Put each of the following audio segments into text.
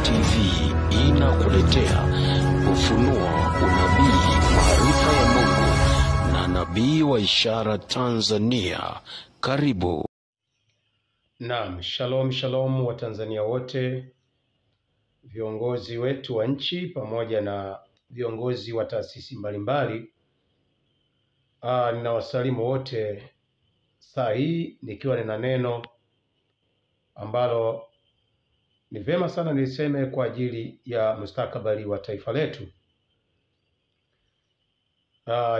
TV inakuletea ufunuo, unabii, maarifa ya Mungu na nabii wa ishara Tanzania. Karibu. Naam, shalom shalom wa Tanzania wote, viongozi wetu wa nchi pamoja na viongozi wa taasisi mbalimbali. Ninawasalimu wote saa hii nikiwa nina neno ambalo ni vema sana niliseme kwa ajili ya mustakabali wa taifa letu.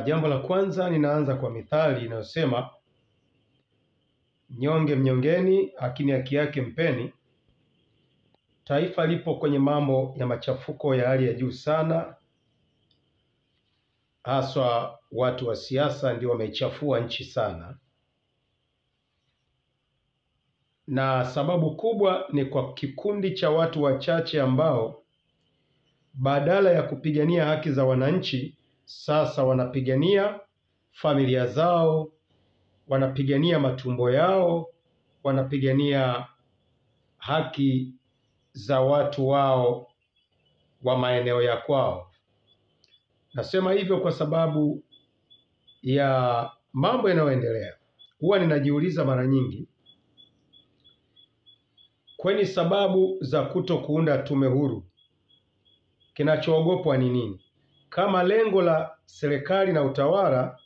Jambo la kwanza, ninaanza kwa mithali inayosema mnyonge mnyongeni, lakini haki yake mpeni. Taifa lipo kwenye mambo ya machafuko ya hali ya juu sana, haswa watu wa siasa ndio wameichafua nchi sana, na sababu kubwa ni kwa kikundi cha watu wachache ambao badala ya kupigania haki za wananchi, sasa wanapigania familia zao, wanapigania matumbo yao, wanapigania haki za watu wao wa maeneo ya kwao. Nasema hivyo kwa sababu ya mambo yanayoendelea. Huwa ninajiuliza mara nyingi, kwenye sababu za kuunda tume huru, kinachoogopwa ni nini? Kama lengo la serikali na utawala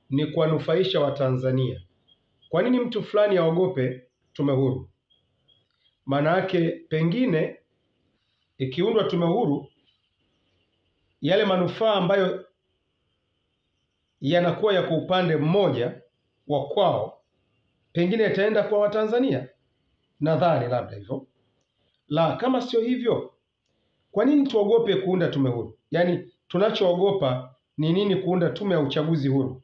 ni kuwanufaisha Watanzania, kwa nini mtu fulani aogope tume huru? Maana yake pengine ikiundwa tume huru, yale manufaa ambayo yanakuwa ya kwa upande mmoja wa kwao, pengine yataenda kwa Watanzania. Nadhani labda hivyo. La, kama sio hivyo, kwa nini tuogope kuunda tume huru? Yaani tunachoogopa ni nini kuunda tume ya uchaguzi huru?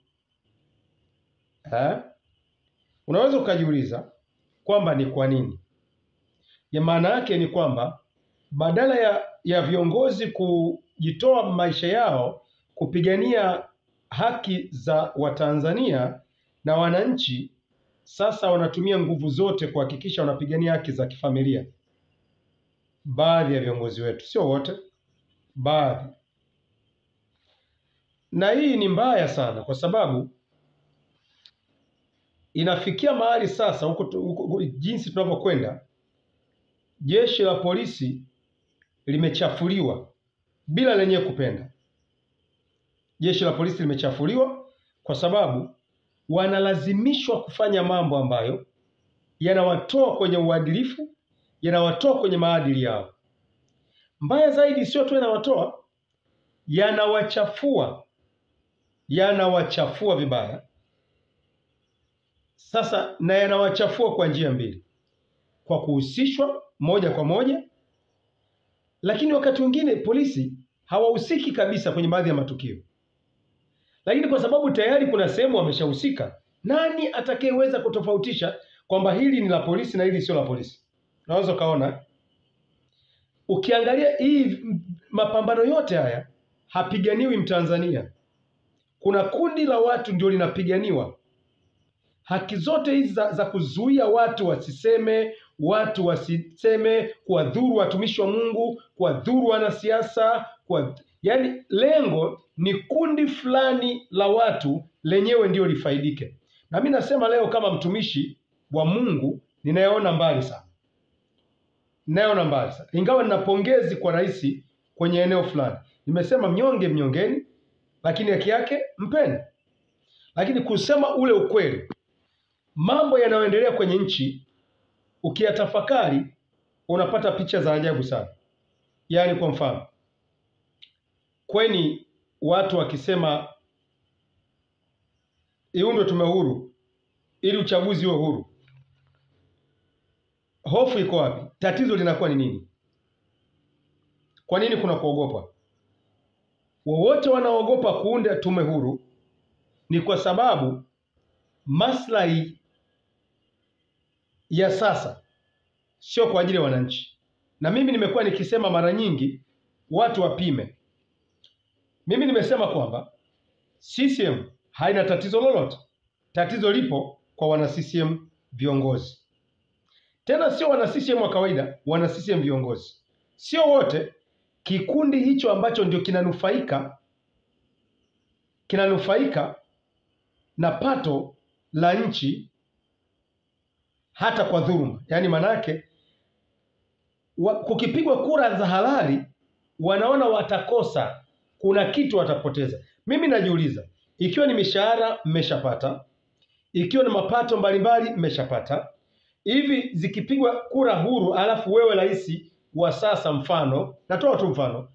Unaweza ukajiuliza kwamba ni kwa nini? Ya maana yake ni kwamba badala ya viongozi kujitoa maisha yao kupigania haki za Watanzania na wananchi, sasa wanatumia nguvu zote kuhakikisha wanapigania haki za kifamilia. Baadhi ya viongozi wetu, sio wote, baadhi. Na hii ni mbaya sana, kwa sababu inafikia mahali sasa huko jinsi tunavyokwenda, jeshi la polisi limechafuliwa bila lenyewe kupenda. Jeshi la polisi limechafuliwa kwa sababu wanalazimishwa kufanya mambo ambayo yanawatoa kwenye uadilifu, yanawatoa kwenye maadili yao. Mbaya zaidi, sio tu yanawatoa, yanawachafua vibaya. Sasa na yanawachafua kwa njia mbili: kwa kuhusishwa moja kwa moja, lakini wakati mwingine polisi hawahusiki kabisa kwenye baadhi ya matukio. Lakini kwa sababu tayari kuna sehemu wameshahusika, nani atakayeweza kutofautisha kwamba hili ni la polisi na hili sio la polisi? Unaweza kaona, ukiangalia hii mapambano yote haya hapiganiwi Mtanzania. Kuna kundi la watu ndio linapiganiwa. Haki zote hizi za kuzuia watu wasiseme, kuwadhuru watumishi wa Mungu, kuwadhuru wanasiasa, yaani lengo ni kundi fulani la watu lenyewe ndio lifaidike. Na mimi nasema leo kama mtumishi wa Mungu ninaona mbali sana. Ingawa nina pongezi kwa rais kwenye eneo fulani. Nimesema mnyonge mnyongeni, lakini haki yake mpeni. Lakini kusema ule ukweli, mambo yanayoendelea kwenye nchi ukiyatafakari unapata picha za ajabu sana. Yaani kwa mfano, kweni watu wakisema iundwe tume huru ili uchaguzi uwe huru, hofu iko wapi? Tatizo linakuwa ni nini? Kwa nini kuna kuogopa? Wowote wanaogopa kuunda tume huru ni kwa sababu maslahi ya sasa sio kwa ajili ya wananchi. Na mimi nimekuwa nikisema mara nyingi watu wapime. Mimi nimesema kwamba CCM haina tatizo lolote. Tatizo lipo kwa wana CCM viongozi. Tena sio wana CCM wa kawaida, wana CCM viongozi. sio wote, kikundi hicho ambacho ndio kinanufaika na pato la nchi hata kwa dhuluma. Yaani manake kukipigwa kura za halali wanaona watakosa, kuna kitu watapoteza. Mimi najiuliza, ikiwa ni mishahara mmeshapata, ikiwa ni mapato mbalimbali mmeshapata, hivi zikipigwa kura huru alafu wewe rais wa sasa, mfano natoa tu mfano,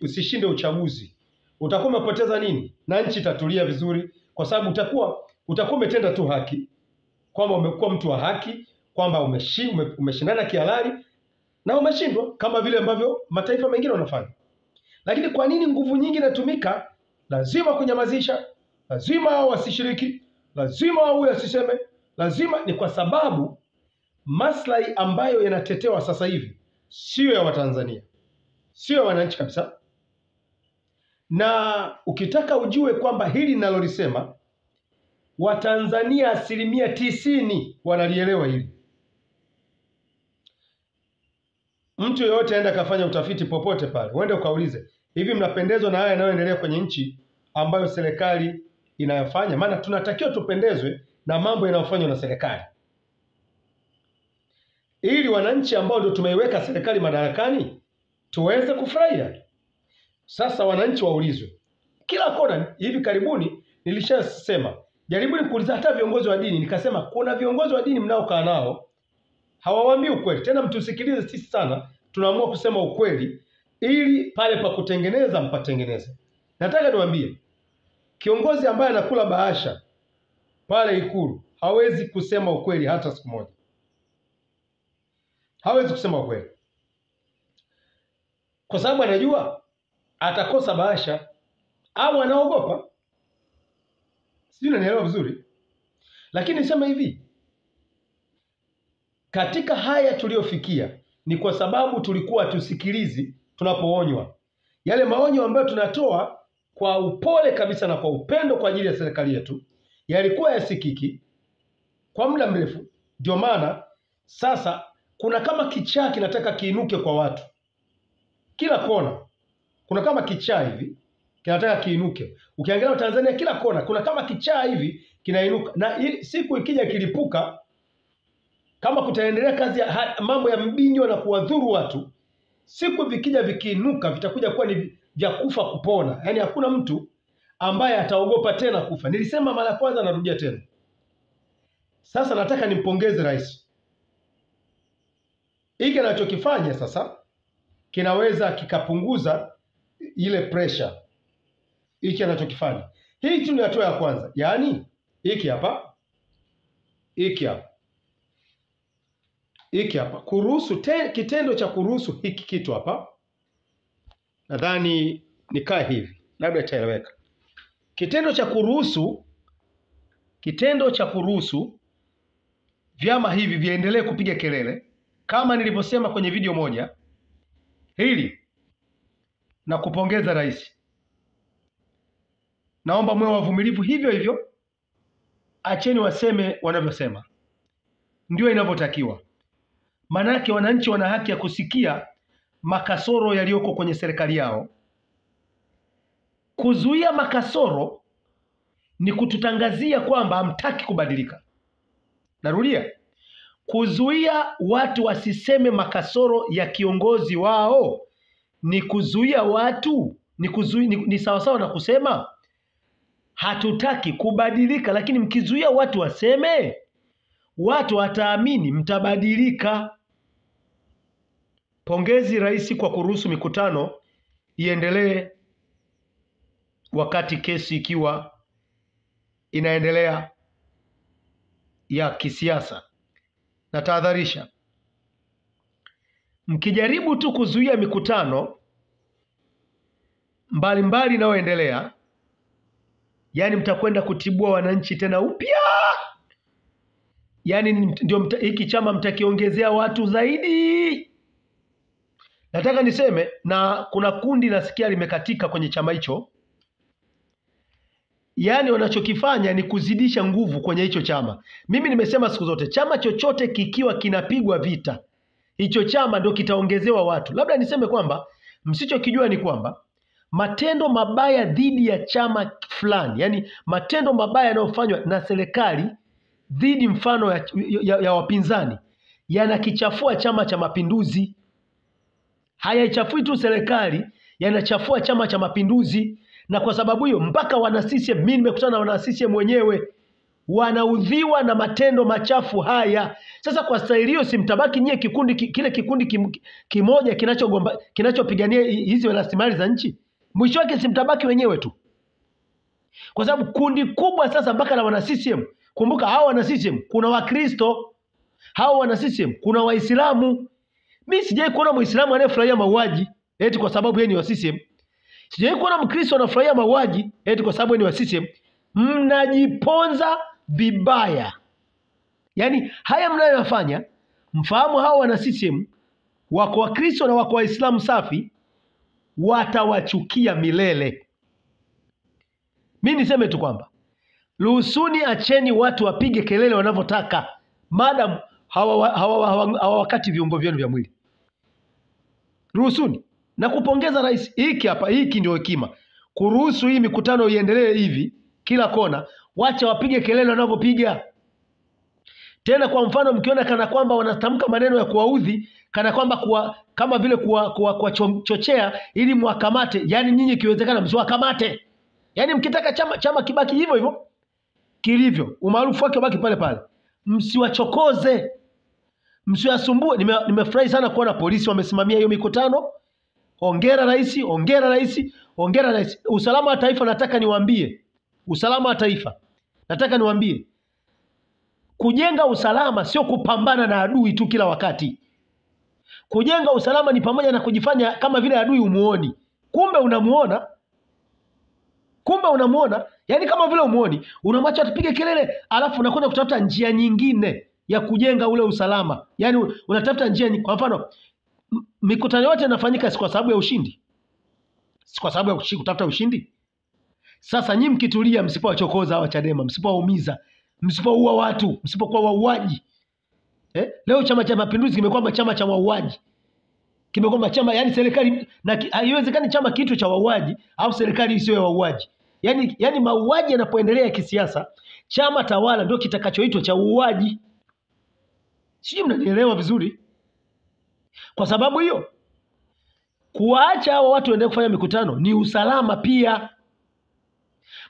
usishinde uchaguzi, utakuwa umepoteza nini? Na nchi itatulia vizuri, kwa sababu utakuwa umetenda tu haki, kwamba umekuwa mtu wa haki, kwamba umeshindana kihalali na umeshindwa kama vile ambavyo mataifa mengine wanafanya. Lakini kwa nini nguvu nyingi inatumika? Lazima kunyamazisha, lazima hao wasishiriki, lazima hao asiseme, lazima. Ni kwa sababu maslahi ambayo yanatetewa sasa hivi sio ya Watanzania, sio ya wananchi kabisa. Na ukitaka ujue kwamba hili ninalolisema Watanzania 90% wanalielewa hili. Mtu yeyote aenda kafanya utafiti popote pale, uende ukaulize, hivi mnapendezwa na haya yanayoendelea kwenye nchi ambayo serikali inayofanya? Maana tunatakiwa tupendezwe na mambo yanayofanywa na serikali, ili wananchi ambao ndio tumeiweka serikali madarakani tuweze kufurahia. Sasa wananchi waulizwe kila kona. Hivi karibuni nilishasema, jaribuni kuuliza hata viongozi wa dini, nikasema kuna viongozi wa dini mnaokaa nao hawawaambii ukweli. Tena mtusikilize sisi sana, tunaamua kusema ukweli ili pale pa kutengeneza mpatengeneze. Nataka niwaambie, kiongozi ambaye anakula bahasha pale Ikulu hawezi kusema ukweli hata siku moja. Hawezi kusema ukweli, kwa sababu anajua atakosa bahasha au anaogopa. Sijui unanielewa vizuri. Lakini nisema hivi, katika haya tuliofikia ni kwa sababu tulikuwa tusikilizi tunapoonywa. Yale maonyo ambayo tunatoa kwa upole kabisa na kwa upendo kwa ajili ya serikali yetu yalikuwa yasikiki kwa muda mrefu. Ndio maana sasa kuna kama kichaa kinataka kiinuke kwa watu. Kila kona kuna kama kichaa hivi kinataka kiinuke. Ukiangalia Tanzania kila kona kuna kama kichaa hivi kinainuka, na siku ikija kilipuka, kama kutaendelea kazi ya mambo ya mbinyo na kuwadhuru watu, siku vikija vikiinuka vitakuja kuwa ni vya kufa kupona. Yaani hakuna mtu ambaye ataogopa tena kufa. Nilisema mara ya kwanza, narudia tena. Sasa nataka nimpongeze rais. Hiki anachokifanya sasa kinaweza kikapunguza ile pressure. Hiki anachokifanya, hii tu ni hatua ya kwanza. Yaani hiki hapa kuruhusu kitendo cha kuruhusu hiki kitu hapa, nadhani nikaa hivi labda itaeleweka. Kitendo cha kuruhusu vyama hivi viendelee kupiga kelele, kama nilivyosema kwenye video moja, hili na kupongeza rais. Naomba mwe wavumilivu hivyo hivyo, acheni waseme wanavyosema, ndio inavyotakiwa. Manake wananchi wana haki ya kusikia makasoro yaliyoko kwenye serikali yao. Kuzuia makasoro ni kututangazia kwamba hamtaki kubadilika. Narudia, kuzuia watu wasiseme makasoro ya kiongozi wao ni kuzuia watu, ni sawasawa na kusema hatutaki kubadilika. Lakini mkizuia watu waseme, watu wataamini mtabadilika. Pongezi rais kwa kuruhusu mikutano iendelee wakati kesi ikiwa inaendelea ya kisiasa. Na tahadharisha, mkijaribu tu kuzuia mikutano mbalimbali inayoendelea, yani mtakwenda kutibua wananchi tena upya. Yani ndio hiki chama mtakiongezea watu zaidi. Nataka niseme, na kuna kundi nasikia limekatika kwenye chama hicho. Yani wanachokifanya ni kuzidisha nguvu kwenye hicho chama. Mimi nimesema siku zote, chama chochote kikiwa kinapigwa vita hicho chama ndio kitaongezewa watu. Labda niseme kwamba msichokijua ni kwamba matendo mabaya dhidi ya chama fulani, yani matendo mabaya yanayofanywa na serikali dhidi mfano ya wapinzani yanakichafua Chama cha Mapinduzi. Hayaichafui tu serikali, yanachafua Chama cha Mapinduzi. Na kwa sababu hiyo mpaka wana CCM, mimi nimekutana na wana CCM wenyewe, wanaudhiwa na matendo machafu haya. Sasa kwa staili hiyo simtabaki nyie kile kikundi kimoja kinachopigania hizi rasilimali za nchi? Mwisho wake simtabaki wenyewe tu. Kwa sababu kundi kubwa sasa mpaka la wana CCM. Kumbuka hao wana CCM kuna Wakristo, hao wana CCM kuna Waislamu. Mimi sijai kuona Muislamu anayefurahia mauaji eti kwa sababu yeye ni wa CCM. Sijai kuona Mkristo anafurahia mauaji eti kwa sababu yeye ni wa CCM. Mnajiponza vibaya. Yaani haya mnayofanya, mfahamu hao wana CCM wako Wakristo na wako Waislamu safi, watawachukia milele. Mimi niseme tu kwamba ruhusuni, acheni watu wapige kelele wanavyotaka, madam hawawakati viungo vyenu vya mwili. Ruhusuni. Na kupongeza rais, hiki ndio hekima. Kuruhusu hii mikutano iendelee hivi kila kona, wacha wapige kelele wanavyopiga. Tena kwa mfano mkiona kana kwamba wanatamka maneno ya kuwaudhi, kana kwamba kama vile kuwachochea ili mwakamate, yani nyinyi kiwezekana msiwakamate. Yani mkitaka chama kibaki hivyo hivyo kilivyo, umaarufu wake baki pale pale, msiwachokoze, msiwasumbue. Nimefurahi sana kuona polisi wamesimamia hiyo mikutano. Hongera rais, hongera rais, hongera rais. Usalama wa taifa, nataka niwaambie, usalama wa taifa, nataka niwaambie, kujenga usalama sio kupambana na adui tu kila wakati. Kujenga usalama ni pamoja na kujifanya kama vile adui umuoni, kumbe unamuona. Yani kama vile umuoni, unamwacha atupige kelele, alafu unakwenda kutafuta njia nyingine ya kujenga ule usalama. Yani unatafuta njia. Kwa mfano mikutano yote inafanyika si kwa sababu ya ushindi, si kwa sababu ya kutafuta ushindi. Sasa nyinyi mkitulia, msipowachokoza hawa Chadema, msipowaumiza, msipoua watu, msipokuwa wauaji. Leo Chama cha Mapinduzi kimekuwa chama cha wauaji. Kimekuwa chama, yani serikali, na haiwezekani chama kitu cha wauaji au serikali isiyo ya wauaji. Yani mauaji yanapoendelea kisiasa, chama tawala ndio kitakachoitwa cha uuaji. Sijui mnanielewa vizuri. Kwa sababu hiyo, kuacha hao watu waendelee kufanya mikutano ni usalama pia.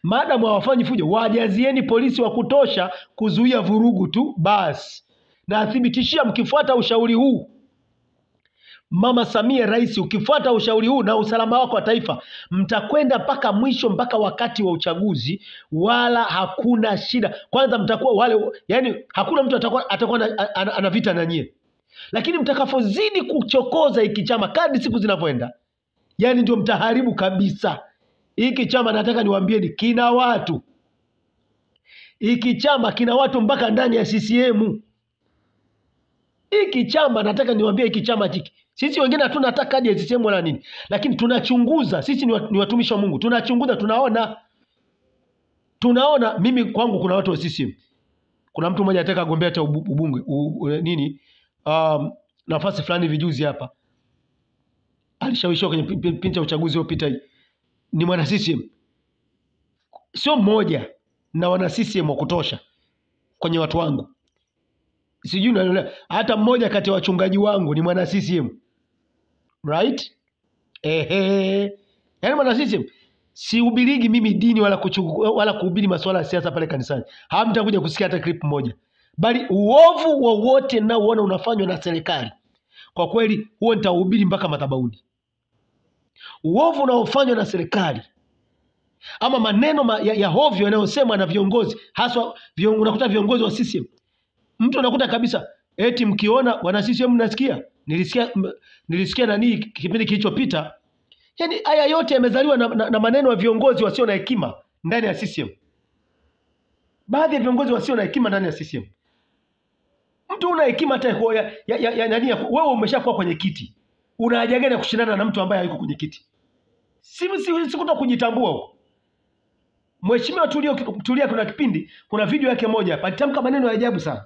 Maadamu hawafanyi fujo, wajazieni polisi wa kutosha kuzuia vurugu tu basi. Na athibitishia, mkifuata ushauri huu, Mama Samia rais, ukifuata ushauri huu na usalama wako wa taifa, mtakwenda mpaka mwisho, mpaka wakati wa uchaguzi, wala hakuna shida. Kwanza mtakuwa wale, yani hakuna mtu atakuwa ana vita na nyie. Lakini mtakapozidi kuchokoza hiki chama kadri siku zinavyoenda, yani ndio mtaharibu kabisa. Hiki chama nataka niwaambieni kina watu. Hiki chama kina watu mpaka ndani ya CCM. Hiki chama nataka niwaambie, hiki chama hiki, sisi wengine hatuna hata kadi ya CCM wala nini, lakini tunachunguza. Sisi ni watumishi wa Mungu, tunachunguza, tunaona. Mimi kwangu kuna watu wa CCM. Kuna mtu mmoja anataka gombea cha ubunge nafasi fulani vijuzi hapa, alishawishiwa kwenye pincha uchaguzi uliopita. Ni mwana CCM, sio mmoja, na wana CCM wa kutosha kwenye watu wangu. Sijui na hata mmoja kati ya wachungaji wangu ni mwana CCM. Right? Yaani mwana CCM. Sihubirigi mimi dini wala kuhubiri masuala ya siasa pale kanisani. Hamtakuja kusikia hata clip moja. Bali uovu wowote na uona unafanywa na serikali, kwa kweli huo nitahubiri mpaka madhabahuni. Uovu unaofanywa na serikali, ama maneno ya hovyo yanayosemwa na viongozi, haswa unakuta viongozi wa CCM. Mtu anakuta kabisa eti mkiona wana CCM nilisikia nani kipindi kilichopita. Yani haya yote yamezaliwa na maneno ya viongozi wasio na hekima ndani ya CCM. Baadhi ya viongozi wasio na hekima ndani ya CCM. Mtu una hekima hata nani, wewe umeshakuwa kwenye kiti, una haja gani ya kushindana na mtu ambaye hayuko kwenye kiti? Si kuto kujitambua huko. Mheshimiwa Tulia kuna kipindi, kuna video yake moja hapa alitamka maneno ya ajabu sana.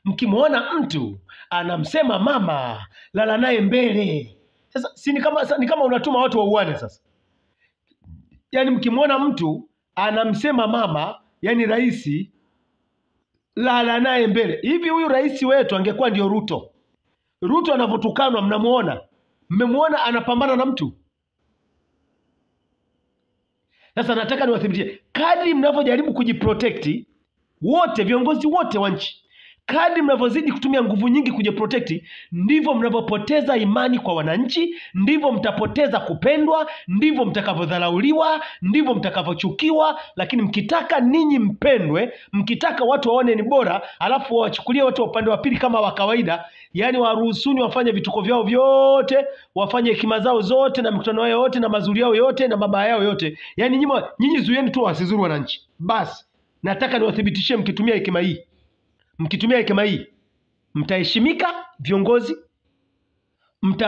mkimwona mtu anamsema mama, lala naye mbele. Sasa si ni kama unatuma watu wauane sasa. Yaani mkimwona mtu anamsema mama, yani rais, lala naye mbele. Hivi huyu rais wetu angekuwa ndio Ruto. Ruto anavotukanwa mnamuona? Mmemwona anapambana na mtu? Sasa nataka niwathibitishe, kadri mnavyojaribu kujiprotect wote, viongozi wote wa nchi, kadri mnavyozidi kutumia nguvu nyingi kujiprotect, ndivyo mnavyopoteza imani kwa wananchi, ndivyo mtapoteza kupendwa, ndivyo mtakavyodharauliwa, ndivyo mtakavyochukiwa. Lakini mkitaka ninyi mpendwe, mkitaka watu waone ni bora, alafu wachukulie watu wa upande wa pili kama wa kawaida, yani waruhusuni wafanye vituko vyao vyote, wafanye hekima zao zote na mikutano yao yote na mazuri yao yote na mabaya yao yote, yani nyinyi zuieni tu wasizuru wananchi. Basi nataka niwathibitishie, mkitumia hekima hii mtaheshimika viongozi,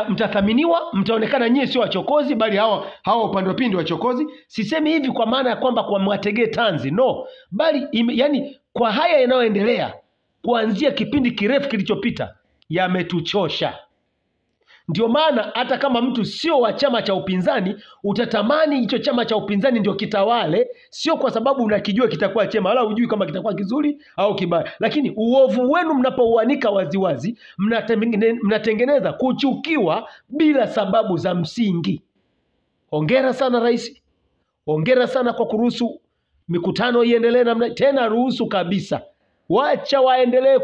mtathaminiwa, mtaonekana nyinyi sio wachokozi, bali hawa upande wa pili wachokozi. Sisemi hivi kwa maana ya kwamba kwa mwategee tanzi, no, bali yani kwa haya yanayoendelea kuanzia kipindi kirefu kilichopita yametuchosha. Ndio maana hata kama mtu sio wa chama cha upinzani, utatamani hicho chama cha upinzani ndio kitawale, sio kwa sababu unakijua kitakuwa chema, wala hujui kama kitakuwa kizuri au kibaya. Lakini uovu wenu mnapouanika waziwazi, mnatengeneza kuchukiwa bila sababu za msingi. Hongera sana rais. Hongera sana kwa kuruhusu mikutano iendelee namna tena, ruhusu kabisa. Wacha waendelee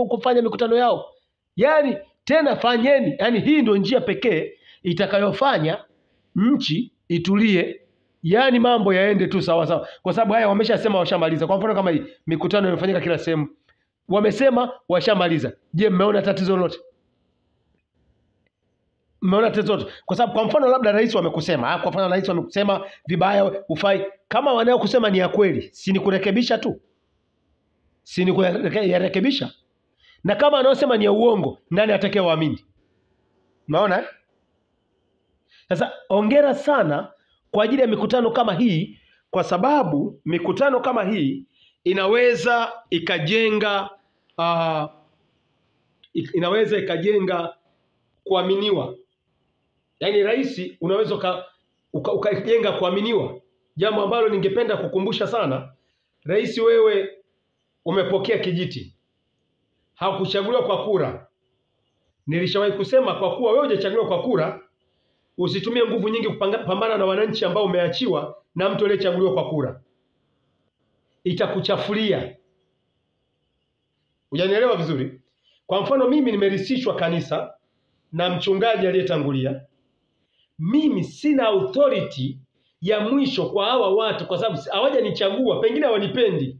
kufanya mikutano yao. Yani tena fanyeni, yani hii ndio njia pekee itakayofanya nchi itulie, yani mambo yaende tu sawa sawa, kwa sababu haya wameshasema washamaliza. Kwa mfano kama hii mikutano imefanyika kila sehemu, wamesema washamaliza. Je, mmeona tatizo lolote? Mmeona tatizo lolote? Kwa sababu kwa mfano labda rais wamekusema, kwa mfano rais wamekusema vibaya, ufai, kama wanao kusema ni ya kweli, si ni kurekebisha tu, si ni kurekebisha? Na kama anaosema ni ya uongo, nani atakayewaamini? Unaona? Sasa hongera sana kwa ajili ya mikutano kama hii, kwa sababu mikutano kama hii inaweza ikajenga kuaminiwa. Yaani rais unaweza ukajenga kuaminiwa. Jambo ambalo ningependa kukumbusha sana, rais wewe umepokea kijiti. Hakuchaguliwa kwa kura. Nilishawahi kusema kwa kuwa wewe hujachaguliwa kwa kura, usitumie nguvu nyingi kupambana na wananchi ambao umeachiwa na mtu aliyechaguliwa kwa kura. Itakuchafulia. Hujanielewa vizuri? Kwa mfano mimi nimerisishwa kanisa na mchungaji aliyetangulia. Mimi sina authority ya mwisho kwa hawa watu, kwa sababu hawajanichagua, pengine hawanipendi.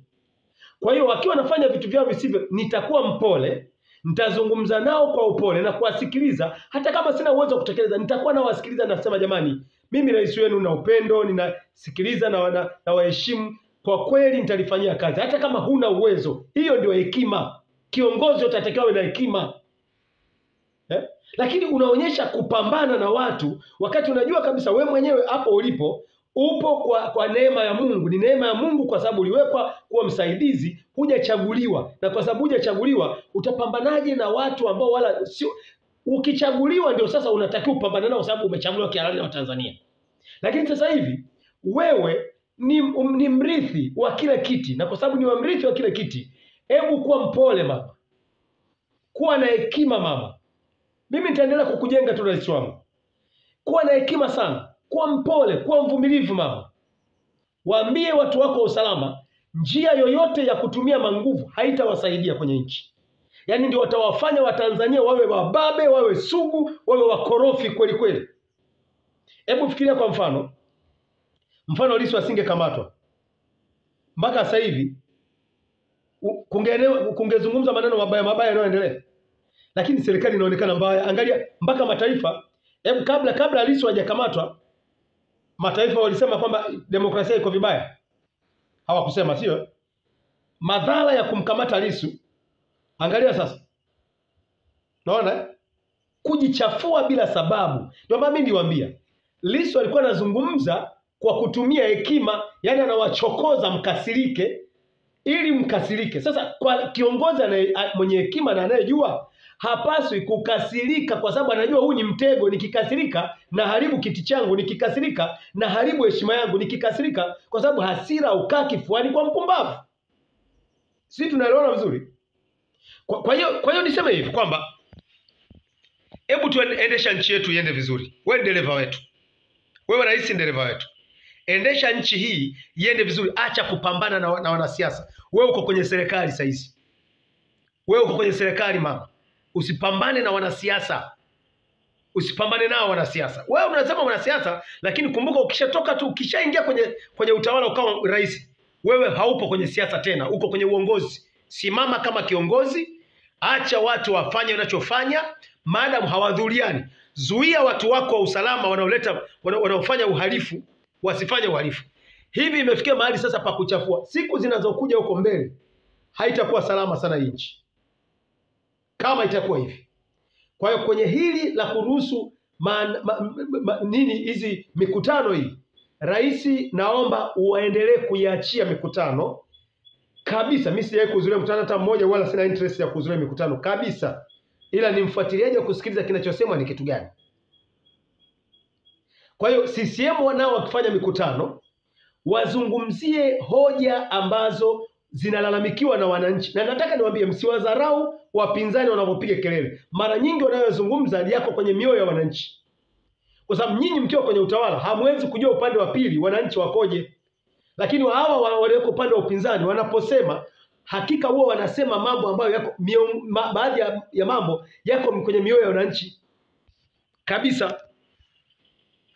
Kwa hiyo wakiwa wanafanya vitu vyao visivyo, nitakuwa mpole, nitazungumza nao kwa upole na kuwasikiliza. Hata kama sina uwezo wa kutekeleza, nitakuwa nawasikiliza na kusema, jamani, mimi rais wenu na upendo, ninasikiliza na waheshimu, kwa kweli nitalifanyia kazi. Hata kama huna uwezo, hiyo ndio hekima. Kiongozi utatakiwa na hekima. Lakini unaonyesha kupambana na watu wakati unajua kabisa wewe mwenyewe hapo ulipo upo kwa neema ya Mungu. Ni neema ya Mungu kwa sababu uliwekwa kuwa msaidizi, hujachaguliwa. Na kwa sababu hujachaguliwa, utapambanaje na watu ambao wala sio? Ukichaguliwa ndio sasa unatakiwa kupambana nao, kwa sababu umechaguliwa kihalali na Tanzania. Lakini sasa hivi wewe ni mrithi wa kila kiti, na kwa sababu ni mrithi wa kila kiti, hebu kuwa mpole mama. Kuwa na hekima mama. Mimi nitaendelea kukujenga tu rais wangu. Kuwa na hekima sana. Kuwa mpole, kuwa mvumilivu mama. Waambie watu wako wa usalama, njia yoyote ya kutumia manguvu haitawasaidia kwenye nchi. Yaani ndio watawafanya Watanzania wawe wababe, wawe sugu, wawe wakorofi kweli kweli. Hebu fikiria kwa mfano Lissu asingekamatwa. Mpaka sasa hivi kungezungumza maneno mabaya yanayoendelea. Lakini serikali inaonekana mbaya. Angalia mpaka mataifa, hebu kabla Lissu hajakamatwa, mataifa walisema kwamba demokrasia iko vibaya. Hawakusema, sio? Madhara ya kumkamata Lissu, angalia sasa. Naona kujichafua bila sababu. Ndio maana mimi niwaambia, Lissu alikuwa anazungumza kwa kutumia hekima, yani anawachokoza mkasirike, ili mkasirike. Sasa kwa kiongozi mwenye hekima na anayejua, hapaswi kukasirika, kwa sababu anajua huu ni mtego. Nikikasirika na haribu kiti changu, nikikasirika na haribu heshima yangu, nikikasirika, kwa sababu hasira ukaa kifuani kwa mpumbavu. Sisi tunaelewana vizuri? Kwa hiyo niseme hivi kwamba hebu tuendesha nchi yetu iende vizuri. Wewe dereva wetu, wewe rais, dereva wetu, endesha nchi hii iende vizuri. Acha kupambana na wanasiasa. Wewe uko kwenye serikali sasa hizi, wewe uko kwenye serikali mama, usipambane na wanasiasa, usipambane nao wanasiasa. Wewe unasema wanasiasa, lakini kumbuka ukishatoka tu, ukishaingia kwenye utawala ukawa rais, wewe haupo kwenye siasa tena, uko kwenye uongozi. Simama kama kiongozi, acha watu wafanye wanachofanya, maadamu hawadhuriani. Zuia watu wako wa usalama wanaofanya uhalifu wasifanye uhalifu. Hivi imefikia mahali sasa pa kuchafua. Siku zinazokuja huko mbele haitakuwa salama sana nchi kama itakuwa hivi. Kwa hiyo kwenye hili la kuruhusu hizi mikutano hii, rais, naomba uendelee kuiachia mikutano kabisa. Mimi sijawahi kuhudhuria mkutano hata mmoja, wala sina interest ya kuhudhuria mikutano kabisa, ila ni mfuatiliaji wa kusikiliza kinachosemwa ni kitu gani. Kwa hiyo CCM wanao wakifanya mikutano, wazungumzie hoja ambazo zinalalamikiwa na wananchi. Na nataka niwaambie, msiwadharau wapinzani wanapopiga kelele. Mara nyingi wanayozungumza yako kwenye mioyo ya wananchi, kwa sababu nyinyi mkiwa kwenye utawala hamwezi kujua upande wa pili wananchi wakoje. Lakini hawa walioko upande wa upinzani wanaposema, hakika huwa wanasema mambo ambayo yako baadhi ya mambo yako kwenye mioyo ya wananchi kabisa.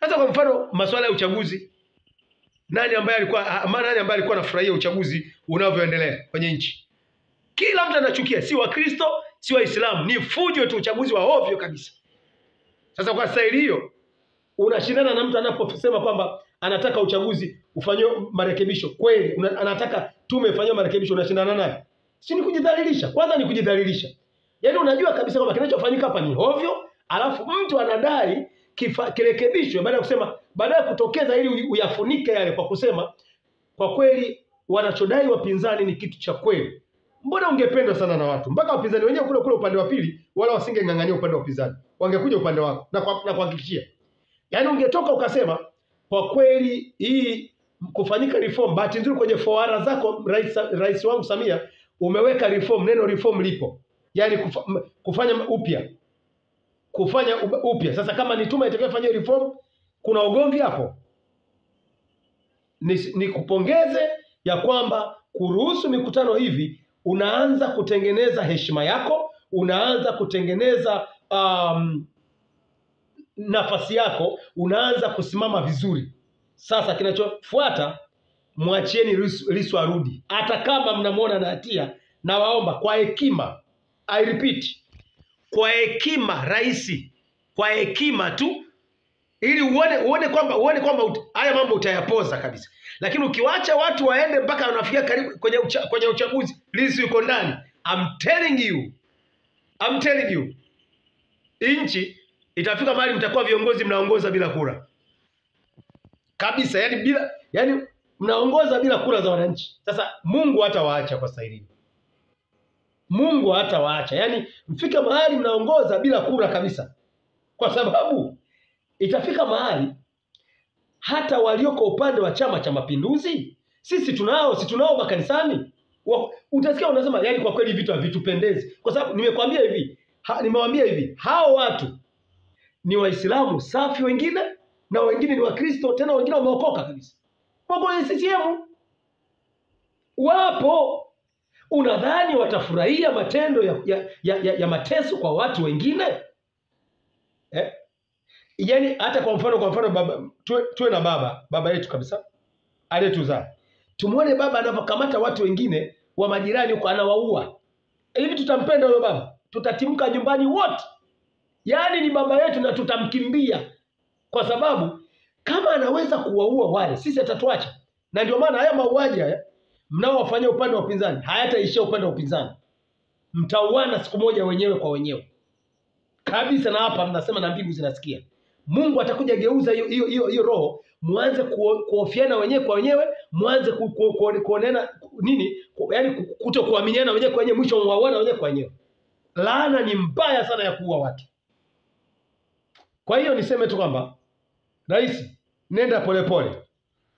Sasa kwa mfano masuala ya uchaguzi, nani ambaye alikuwa anafurahia uchaguzi unavyoendelea kwenye nchi? Kila mtu anachukia, si Wakristo, si Waislamu, ni fujo tu, uchaguzi wa ovyo kabisa. Sasa kwa staili hiyo unashindana na mtu anaposema kwamba anataka uchaguzi ufanywe marekebisho. Kweli anataka tume ifanywe marekebisho, unashindana naye? Si ni kujidhalilisha? Kwanza ni kujidhalilisha. Yaani unajua kabisa kwamba kinachofanyika hapa ni ovyo, alafu mtu anadai kirekebishwe baada ya kutokeza ili uyafunike yale kwa kusema kwa kweli wanachodai wapinzani ni kitu cha kweli. Mbona ungependwa sana na watu mpaka wapinzani wenyewe kule upande wa pili wala wasingeng'ang'ania upande wa upinzani, wangekuja upande wako na kuhakikishia. Yaani ungetoka ukasema kwa kweli hii kufanyika reform. Bahati nzuri kwenye foara zako rais wangu Samia umeweka reform, neno reform lipo. Yaani kufanya upya. Sasa kama ni tume itakayofanya reform, kuna ugomvi hapo. Ni kupongeze ya kwamba kuruhusu mikutano hivi, unaanza kutengeneza heshima yako, unaanza kutengeneza nafasi yako, unaanza kusimama vizuri. Sasa kinachofuata, mwachieni Lissu arudi. Hata kama mnamuona na hatia, na waomba kwa hekima, I repeat, kwa hekima rais, kwa hekima tu, ili uone kwamba haya mambo utayapoza kabisa. Lakini ukiwacha watu waende mpaka wanafikia karibu kwenye uchaguzi, Lissu yuko ndani, I'm telling you, nchi itafika mahali mtakuwa viongozi mnaongoza bila kura kabisa. Yani mnaongoza bila kura za wananchi. Sasa Mungu hatawaacha kwa staili. Mungu hatawaacha. Yani mfika mahali mnaongoza bila kura kabisa. Kwa sababu itafika mahali hata walioko upande wa Chama cha Mapinduzi, sisi tunao makanisani, utasikia unasema yani kwa kweli vitu havitupendezi. Kwa sababu nimewaambia hivi, hao watu ni Waislamu safi wengine, na wengine ni Wakristo, tena wengine wameokoka kabisa. Wako ni CCM. Wapo. Unadhani watafurahia matendo ya mateso kwa watu wengine? Yaani hata kwa mfano baba, tuwe na baba yetu kabisa aliyetuzaa. Tumuone baba anapokamata watu wengine wa majirani huko anawaua. Hivi tutampenda huyo baba? Tutatimka nyumbani wote. Yaani ni baba yetu na tutamkimbia. Kwa sababu kama anaweza kuwaua wale, sisi atatuacha. Na ndio maana haya mauaji haya mnaowafanyia upande wa upinzani hayataishia upande wa upinzani. Mtauana siku moja wenyewe kwa wenyewe kabisa. Na hapa mnasema na mbingu zinasikia. Mungu atakuja geuza hiyo roho, muanze kuofiana wenyewe kwa wenyewe, muanze yani kutokuaminiana wenyewe kwa wenyewe, mwisho mwaona wenyewe kwa wenyewe. Laana ni mbaya sana ya kuua watu. Kwa hiyo niseme tu kwamba rais, nenda polepole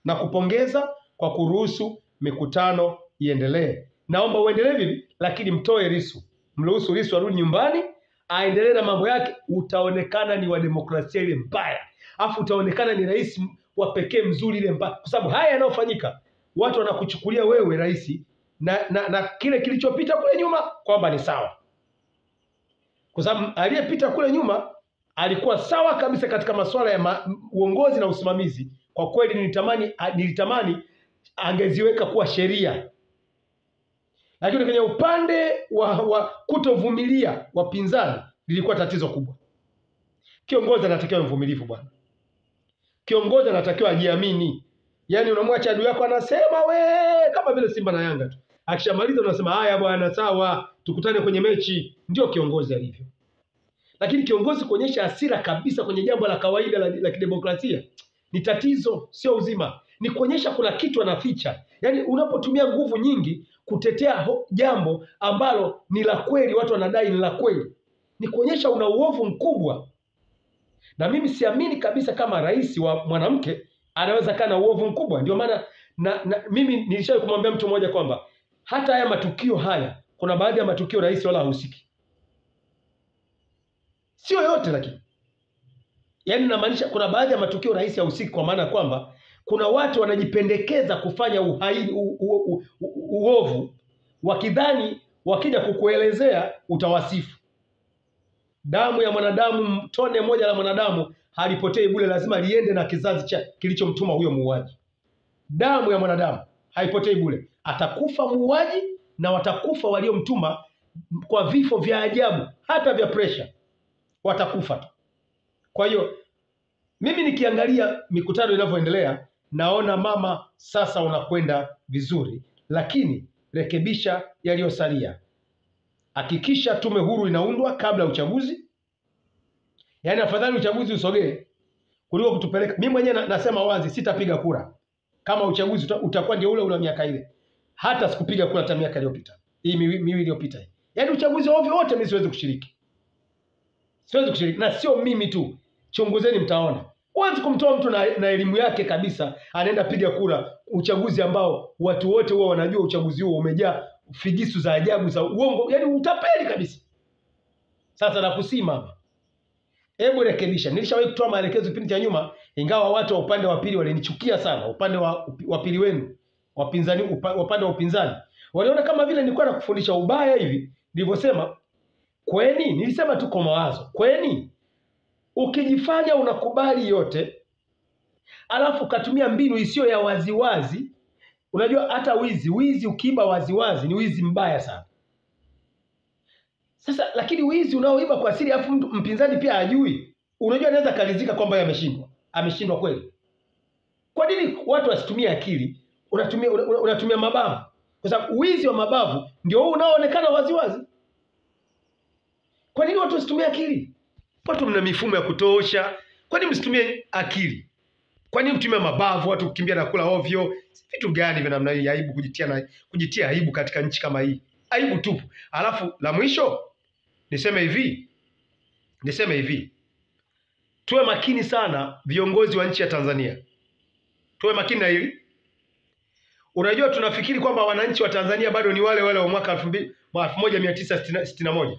na kupongeza kwa kuruhusu mikutano iendelee. Naomba uendelee vipi, lakini mtoe Lissu. Mruhusu Lissu arudi nyumbani, aendelee na mambo yake. Utaonekana ni wa demokrasia ile mbaya. Afu utaonekana ni rais wa pekee mzuri ile mbaya. Kwa sababu haya yanayofanyika, watu wanakuchukulia wewe rais na kile kilichopita kule nyuma kwamba ni sawa. Kwa sababu aliyepita kule nyuma alikuwa sawa kabisa katika masuala ya uongozi na usimamizi. Kwa kweli nilitamani angeziweka kuwa sheria. Lakini kwenye upande wa kutovumilia wapinzani lilikuwa tatizo kubwa. Kiongozi anatakiwa mvumilivu bwana. Kiongozi anatakiwa ajiamini. Yaani unamwacha adui yako anasema kama vile Simba na Yanga tu. Akishamaliza unasema haya bwana sawa, tukutane kwenye mechi. Ndio kiongozi alivyo. Lakini kiongozi kuonyesha hasira kabisa kwenye jambo la kawaida la kidemokrasia ni tatizo, sio uzima. Ni kuonyesha kuna kitu anaficha. Yaani unapotumia nguvu nyingi kutetea jambo ambalo ni la kweli, watu wanadai ni la kweli, ni kuonyesha una uovu mkubwa. Na mimi siamini kabisa kama rais wa mwanamke anaweza kana uovu mkubwa. Ndio maana mimi nilishawahi kumwambia mtu mmoja kwamba hata haya matukio haya, kuna baadhi ya matukio rais wala hahusiki. Sio yote lakini. Yaani namaanisha kuna baadhi ya matukio rais hahusiki, kwa maana kwamba kuna watu wanajipendekeza kufanya uovu wakidhani wakija kukuelezea utawasifu. Damu ya mwanadamu, tone moja la mwanadamu halipotei bure, lazima liende na kizazi kilichomtuma huyo muuaji. Damu ya mwanadamu haipotei bure. Atakufa muuaji na watakufa waliomtuma kwa vifo vya ajabu, hata vya pressure. Watakufa tu. Kwa hiyo mimi nikiangalia mikutano inavyoendelea, naona mama sasa unakwenda vizuri, lakini rekebisha yaliyosalia. Hakikisha tume huru inaundwa kabla ya uchaguzi. Yaani afadhali uchaguzi usogee kuliko kutupeleka. Mimi mwenyewe nasema wazi, sitapiga kura kama uchaguzi utakuwa ndio ule miaka ile. Hata sikupiga kura hata miaka iliyopita. Hii miwili iliyopita. Yaani uchaguzi ovyo wote mimi siwezi kushiriki. Siwezi kushiriki, na sio mimi tu. Chunguzeni mtaona. Huwezi kumtoa mtu na elimu yake kabisa anaenda piga kura uchaguzi ambao watu wote huwa wanajua uchaguzi huo umejaa figisu za ajabu za uongo, yaani utapeli kabisa. Sasa nakusima, hebu rekebisha. Nilishawahi kutoa maelekezo kipindi cha nyuma, ingawa watu wa upande wa pili walinichukia sana, upande wa pili wenu, wapinzani, upande wa upinzani. Waliona kama vile nilikuwa nakufundisha ubaya hivi. Nilivyosema, kweni, nilisema tu kwa mawazo. Kweni ukijifanya unakubali yote, alafu ukatumia mbinu isiyo ya waziwazi. Unajua hata wizi ukiiba waziwazi ni wizi mbaya sana. Sasa lakini wizi unaoiba kwa siri afu mpinzani pia hajui, unajua anaweza kalizika kwamba ameshindwa kweli. Kwa nini watu wasitumie akili? Unatumia mabavu. Kwa sababu wizi wa mabavu ndio huu unaoonekana waziwazi. Kwa nini watu wasitumie akili? Watu mna mifumo ya kutosha. Kwa nini msitumie akili? Kwa nini mtumie mabavu, watu kukimbia na kula ovyo? Vitu gani vya namna hii? Aibu, kujitia aibu katika nchi kama hii. Aibu tupu. Alafu la mwisho niseme hivi. Tuwe makini sana viongozi wa nchi ya Tanzania. Tuwe makini na hili. Unajua tunafikiri kwamba wananchi wa Tanzania bado ni wale wa mwaka 1961.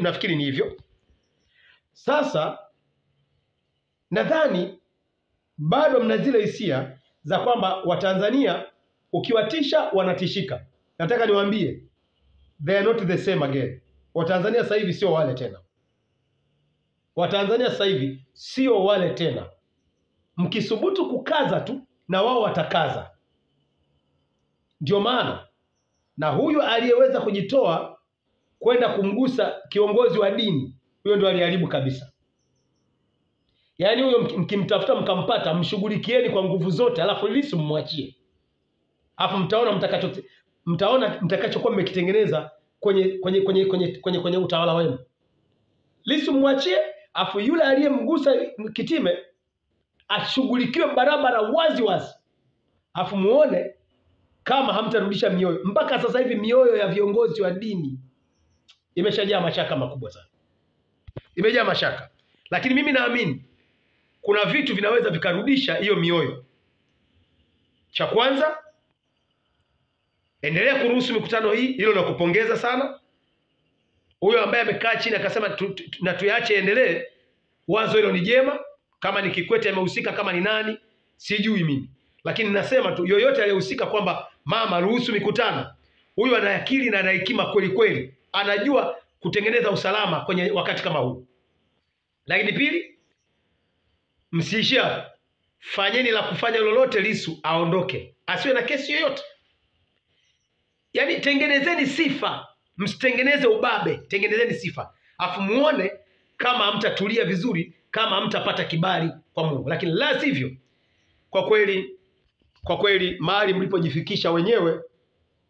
Nafikiri ni hivyo. Sasa nadhani bado mna zile hisia za kwamba Watanzania ukiwatisha wanatishika. Nataka niwaambie, they are not the same again. Watanzania sasa hivi sio wale tena. Watanzania sasa hivi sio wale tena. Mkisubutu kukaza tu na wao watakaza. Ndio maana na huyu aliyeweza kujitoa kwenda kumgusa kiongozi wa dini, huyo ndio aliharibu kabisa. Yaani huyo mkimtafuta mkampata, mshughulikieni kwa nguvu zote, alafu Lissu mmwachie. Alafu mtaona mtakachokuwa mmekitengeneza kwenye utawala wenu. Lissu mwachie, afu yule aliyemgusa Kitime ashughulikiwe barabara wazi. afu muone kama hamtarudisha mioyo. Mpaka sasa hivi mioyo ya viongozi wa dini imeshajaa mashaka makubwa sana, imejaa mashaka. Lakini mimi naamini kuna vitu vinaweza vikarudisha hiyo mioyo. Cha kwanza, endelea kuruhusu mikutano hii, hilo la kupongeza sana. Huyo ambaye amekaa chini akasema na tuache endelee, wazo hilo ni jema. Kama ni Kikwete amehusika, kama ni nani sijui mimi, lakini nasema tu yoyote aliyehusika kwamba mama ruhusu mikutano, huyu ana akili na ana hekima kweli kweli, anajua kutengeneza usalama kwenye wakati kama huu. Lakini pili, msiishia, fanyeni la kufanya lolote Lissu aondoke, asiwe na kesi yoyote. Yaani tengenezeni sifa, msitengeneze ubabe, tengenezeni sifa. Afu muone kama hamtatulia vizuri, kama hamtapata kibali kwa Mungu. Lakini la sivyo, kwa kweli mahali mlipojifikisha wenyewe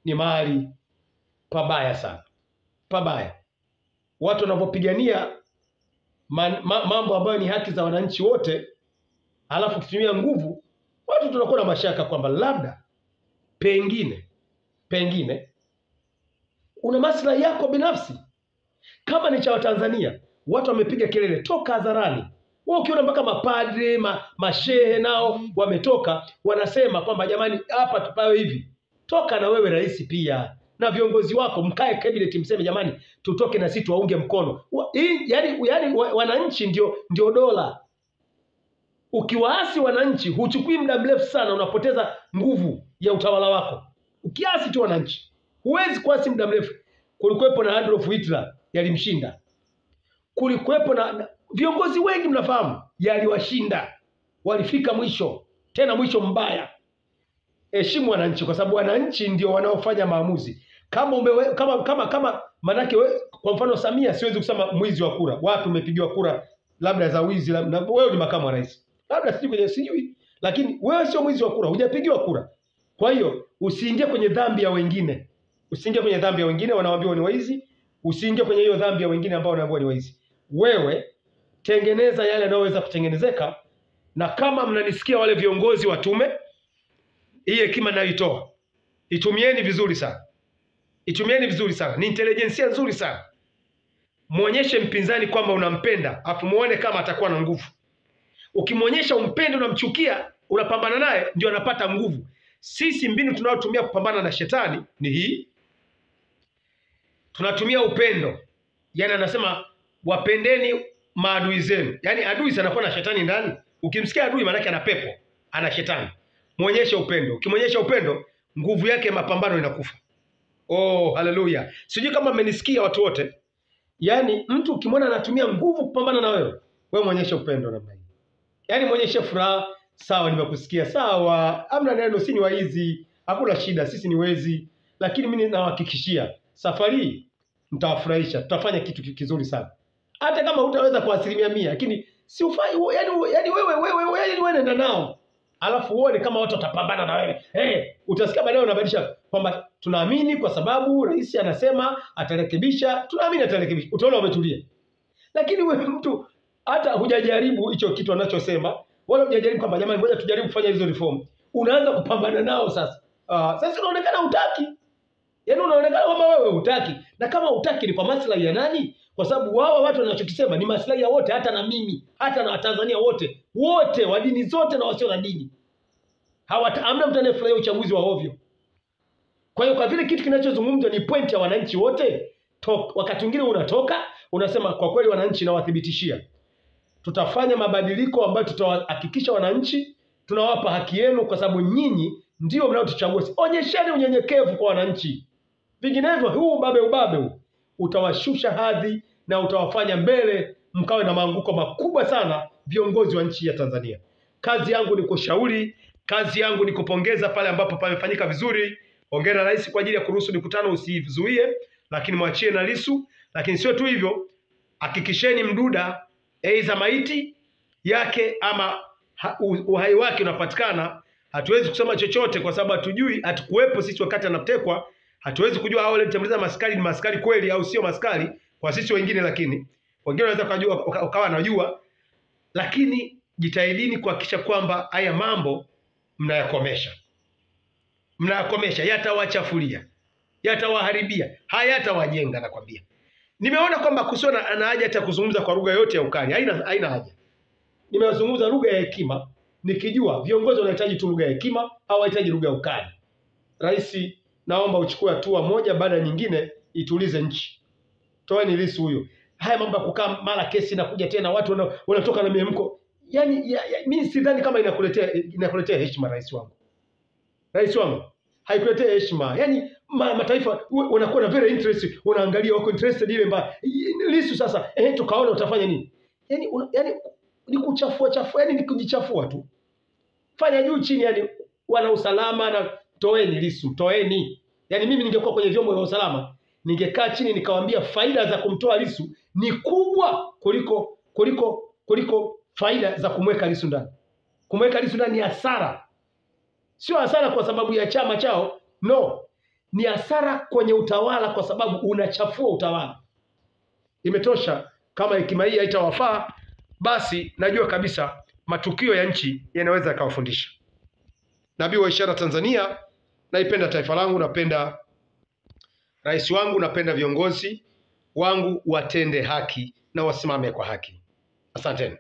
ni mahali pabaya sana. Pabaya. Watu wanapopigania mambo ambayo ni haki za wananchi wote, alafu kutumia nguvu, watu tunakuwa na mashaka kwamba labda pengine una maslahi yako binafsi. Kama ni cha Watanzania, watu wamepiga kelele, toka hadharani. Wao ukiona mpaka mapadre, mashehe nao wametoka, wanasema kwamba jamani, hapa tupawe hivi. Toka na wewe rais pia, na viongozi wako mkae cabinet, mseme jamani, tutoke na sisi tuwaunge mkono. Yani wananchi ndio dola. Ukiwaasi wananchi, huchukui muda mrefu sana, unapoteza nguvu ya utawala wako. Ukiasi tu wananchi, huwezi kuasi muda mrefu. Kulikuwepo na Adolf Hitler, yalimshinda. Kulikuwepo na viongozi wengi mnafahamu, yaliwashinda. Walifika mwisho, tena mwisho mbaya. Heshimu wananchi, kwa sababu wananchi ndio wanaofanya maamuzi. Kama manake kwa mfano Samia, siwezi kusema mwizi wa kura. Watu umepigiwa kura labda za wizi, labda wewe ni makamu wa rais, labda sijui, lakini wewe sio mwizi wa kura, hujapigiwa kura. Kwa hiyo usiingie kwenye dhambi ya wengine. Usiingie kwenye dhambi ya wengine wanaoambiwa ni waizi. Usiingie kwenye hiyo dhambi ya wengine ambao wanaambiwa ni waizi. Wewe tengeneza yale yanayoweza kutengenezeka. Na kama mnanisikia wale viongozi wa tume, hii hekima ninayoitoa, itumieni vizuri sana. Itumieni vizuri sana. Ni intelijensia nzuri sana. Muonyeshe mpinzani kwamba unampenda, afu muone kama atakuwa na nguvu. Ukimwonyesha umpende, unamchukia, unapambana naye, ndio anapata nguvu. Sisi mbinu tunayotumia kupambana na shetani ni hii. Tunatumia upendo. Yaani anasema wapendeni maadui zenu. Yaani adui anakuwa na shetani ndani. Ukimsikia adui maana yake ana pepo, ana shetani. Muonyeshe upendo. Ukimwonyesha upendo, nguvu yake mapambano inakufa. Oh, haleluya. Sijui kama mmenisikia watu wote. Yaani mtu ukimwona anatumia nguvu kupambana na wewe, wewe muonyeshe upendo namna hii. Yaani muonyeshe furaha, sawa nimekusikia, sawa, amna neno, si ni waizi, hakuna shida, sisi ni wezi, lakini mimi ninawahakikishia safari mtawafurahisha, tutafanya kitu kizuri sana. Hata kama hutaweza kwa 100%, lakini si ufai, yani wewe nenda nao. Alafu uone kama watu watapambana na wewe. Utasikia baadaye unabadilisha kwamba tunaamini kwa sababu rais anasema atarekebisha, tunaamini atarekebisha. Utaona umetulia. Lakini wewe mtu hata hujajaribu hicho kitu anachosema, wala hujajaribu kwamba jamani ngoja tujaribu kufanya hizo reform, unaanza kupambana nao sasa. Sasa unaonekana hutaki. Yaani unaonekana kama wewe hutaki. Na kama hutaki ni kwa maslahi ya nani? Kwa sababu wao watu wanachokisema ni maslahi ya wote, hata na mimi, hata na Watanzania wote, wote wa dini zote na wasio na dini. Hamna mtu anayefurahia uchaguzi wa ovyo. Kwa hiyo kwa vile kitu kinachozungumzwa ni point ya wananchi wote, wakati mwingine unatoka unasema kwa kweli wananchi na wathibitishia, tutafanya mabadiliko ambayo tutahakikisha wananchi tunawapa haki yenu, kwa sababu nyinyi ndio mnaotuchagua. Onyesheni unyenyekevu kwa wananchi. Vinginevyo huu ubabe huu utawashusha hadhi na utawafanya mbele mkawe na maanguko makubwa sana viongozi wa nchi ya Tanzania. Kazi yangu ni kushauri, kazi yangu ni kupongeza pale ambapo pamefanyika vizuri. Hongera rais kwa ajili ya kuruhusu mikutano, usizuie, lakini mwachie na Lissu. Lakini sio tu hivyo, hakikisheni Mduda aidha maiti yake ama uhai wake unapatikana. Hatuwezi kusema chochote kwa sababu hatujui, hatukuwepo sisi wakati anatekwa. Hatuwezi kujua hao wale mtambuliza maskari ni maskari kweli au sio maskari kwa sisi wengine, lakini wengine wanaweza kujua ukawa wanajua. Lakini jitahidini kuhakikisha kwamba haya mambo mnayakomesha. mnakomesha, yatawachafulia, yatawaharibia, hayatawajenga. Nakwambia, nimeona kwamba kusiwa na haja hata kuzungumza kwa lugha yote ya ukali, haina haja. Nimezungumza lugha ya hekima, nikijua viongozi wanahitaji tu lugha ya hekima, hawahitaji lugha ya ukali. Rais, naomba uchukue hatua moja baada ya nyingine, itulize nchi. Toeni Lissu huyo. Haya mambo ya kukaa mara kesi inakuja tena, watu wanatoka na miemko. Yaani mimi sidhani kama inakuletea heshima rais wangu. Rais wangu haikuletea heshima. Yaani mataifa wanakuwa na very interest, wanaangalia wako interested ile mbaya. Lissu sasa tukaona utafanya nini? Yaani ni kuchafua, yaani ni kujichafua tu. Fanya juu chini, yaani wana usalama na toeni Lissu, toeni. Yaani mimi ningekuwa kwenye vyombo vya usalama, ningekaa chini nikawaambia faida za kumtoa Lissu ni kubwa kuliko faida za kumweka Lissu ndani. Kumweka Lissu ndani ni hasara. Sio hasara kwa sababu ya chama chao, no. Ni hasara kwenye utawala kwa sababu unachafua utawala. Imetosha. Kama hekima hii haitawafaa, basi najua kabisa matukio ya nchi yanaweza yakawafundisha. Nabii wa Ishara Tanzania, naipenda taifa langu, napenda rais wangu, napenda viongozi wangu, watende haki na wasimame kwa haki. Asanteni.